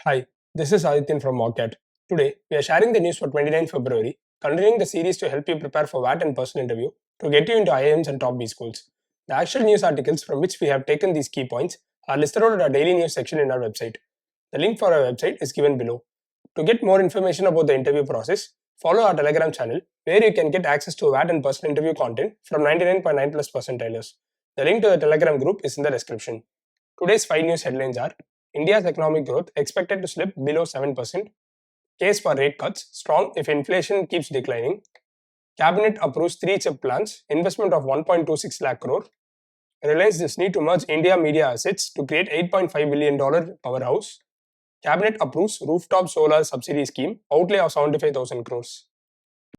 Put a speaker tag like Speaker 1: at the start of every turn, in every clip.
Speaker 1: Hi, this is Adityan from Mockat. Today, we are sharing the news for 29 February, continuing the series to help you prepare for WAT and personal interview to get you into IIMs and top B schools. The actual news articles from which we have taken these key points are listed out in our daily news section in our website. The link for our website is given below. To get more information about the interview process, follow our Telegram channel where you can get access to WAT and personal interview content from 99.9 plus percentilers. The link to the Telegram group is in the description. Today's 5 news headlines are: India's economic growth expected to slip below 7%. Case for rate cuts strong if inflation keeps declining. Cabinet approves 3 chip plants, investment of 1.26 lakh crore. Reliance Disney to merge India media assets to create $8.5 billion powerhouse. Cabinet approves rooftop solar subsidy scheme, outlay of 75,000 crores.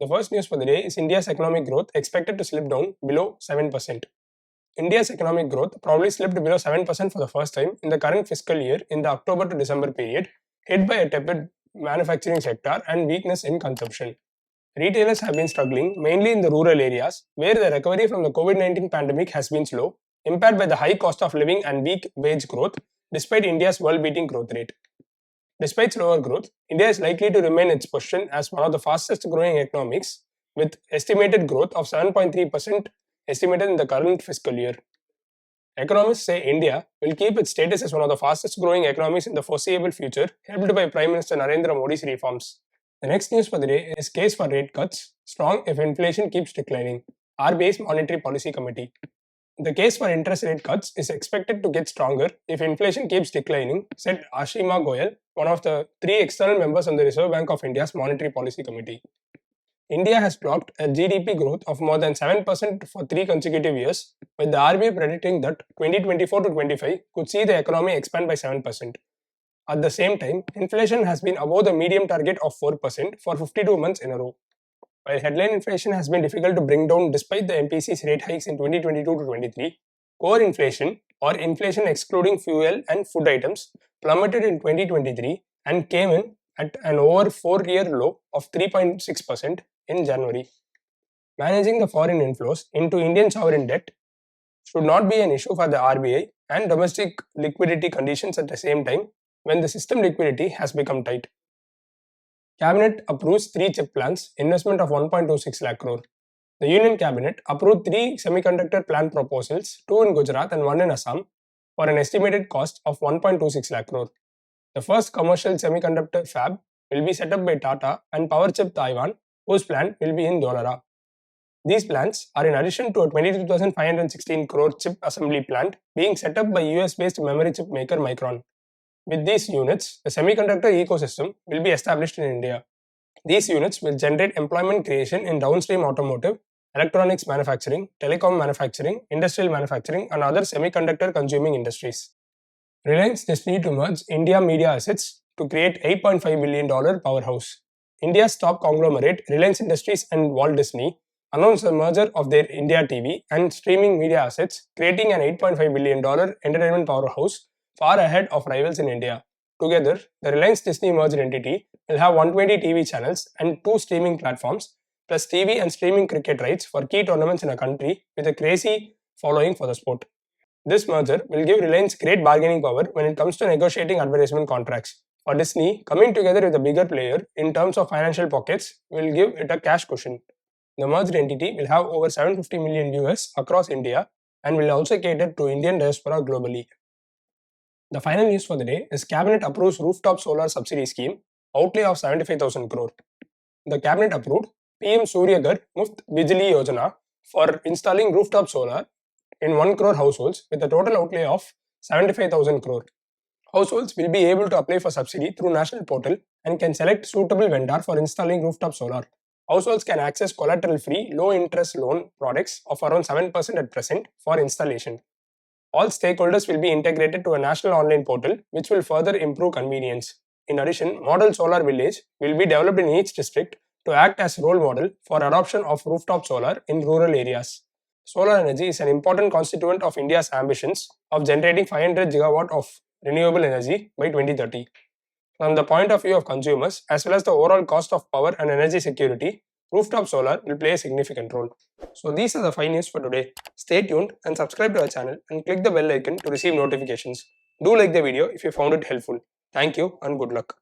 Speaker 1: The first news for the day is India's economic growth expected to slip down below 7%. India's economic growth probably slipped below 7% for the first time in the current fiscal year in the October to December period, hit by a tepid manufacturing sector and weakness in consumption. Retailers have been struggling mainly in the rural areas where the recovery from the COVID-19 pandemic has been slow, impaired by the high cost of living and weak wage growth despite India's world-beating growth rate. Despite slower growth, India is likely to remain its position as one of the fastest growing economies with estimated growth of 7.3% estimated in the current fiscal year. Economists say India will keep its status as one of the fastest growing economies in the foreseeable future, helped by Prime Minister Narendra Modi's reforms. The next news for the day is case for rate cuts, strong if inflation keeps declining. RBI's Monetary Policy Committee. The case for interest rate cuts is expected to get stronger if inflation keeps declining, said Ashima Goyal, one of the 3 external members on the Reserve Bank of India's Monetary Policy Committee. India has clocked a GDP growth of more than 7% for 3 consecutive years, with the RBI predicting that 2024 to 25 could see the economy expand by 7%. At the same time, inflation has been above the medium target of 4% for 52 months in a row. While headline inflation has been difficult to bring down despite the MPC's rate hikes in 2022 to 23, core inflation, or inflation excluding fuel and food items, plummeted in 2023 and came in at an over 4-year low of 3.6% in January. Managing the foreign inflows into Indian sovereign debt should not be an issue for the RBI and domestic liquidity conditions at the same time when the system liquidity has become tight. Cabinet approves 3 chip plants, investment of 1.26 lakh crore. The Union Cabinet approved 3 semiconductor plant proposals, 2 in Gujarat and 1 in Assam, for an estimated cost of 1.26 lakh crore. The first commercial semiconductor fab will be set up by Tata and Powerchip Taiwan, whose plant will be in Dholara. These plants are in addition to a 22,516 crore chip assembly plant being set up by US-based memory chip maker Micron. With these units, the semiconductor ecosystem will be established in India. These units will generate employment creation in downstream automotive, electronics manufacturing, telecom manufacturing, industrial manufacturing, and other semiconductor consuming industries. Reliance Disney to merge India media assets to create $8.5 billion powerhouse. India's top conglomerate, Reliance Industries and Walt Disney, announced the merger of their India TV and streaming media assets, creating an $8.5 billion entertainment powerhouse far ahead of rivals in India. Together, the Reliance Disney merged entity will have 120 TV channels and 2 streaming platforms, plus TV and streaming cricket rights for key tournaments in a country with a crazy following for the sport. This merger will give Reliance great bargaining power when it comes to negotiating advertisement contracts. For Disney, coming together with a bigger player in terms of financial pockets will give it a cash cushion. The merged entity will have over 750 million US across India and will also cater to Indian diaspora globally. The final news for the day is Cabinet approves rooftop solar subsidy scheme, outlay of 75,000 crore. The Cabinet approved PM Surya Ghar Muft Bijli Yojana for installing rooftop solar in 1 crore households with a total outlay of 75,000 crore. Households will be able to apply for subsidy through national portal and can select suitable vendor for installing rooftop solar. Households can access collateral-free, low-interest loan products of around 7% at present for installation. All stakeholders will be integrated to a national online portal, which will further improve convenience. In addition, Model Solar Village will be developed in each district to act as role model for adoption of rooftop solar in rural areas. Solar energy is an important constituent of India's ambitions of generating 500 gigawatt of renewable energy by 2030. From the point of view of consumers, as well as the overall cost of power and energy security, rooftop solar will play a significant role. So these are the 5 news for today. Stay tuned and subscribe to our channel and click the bell icon to receive notifications. Do like the video if you found it helpful. Thank you and good luck.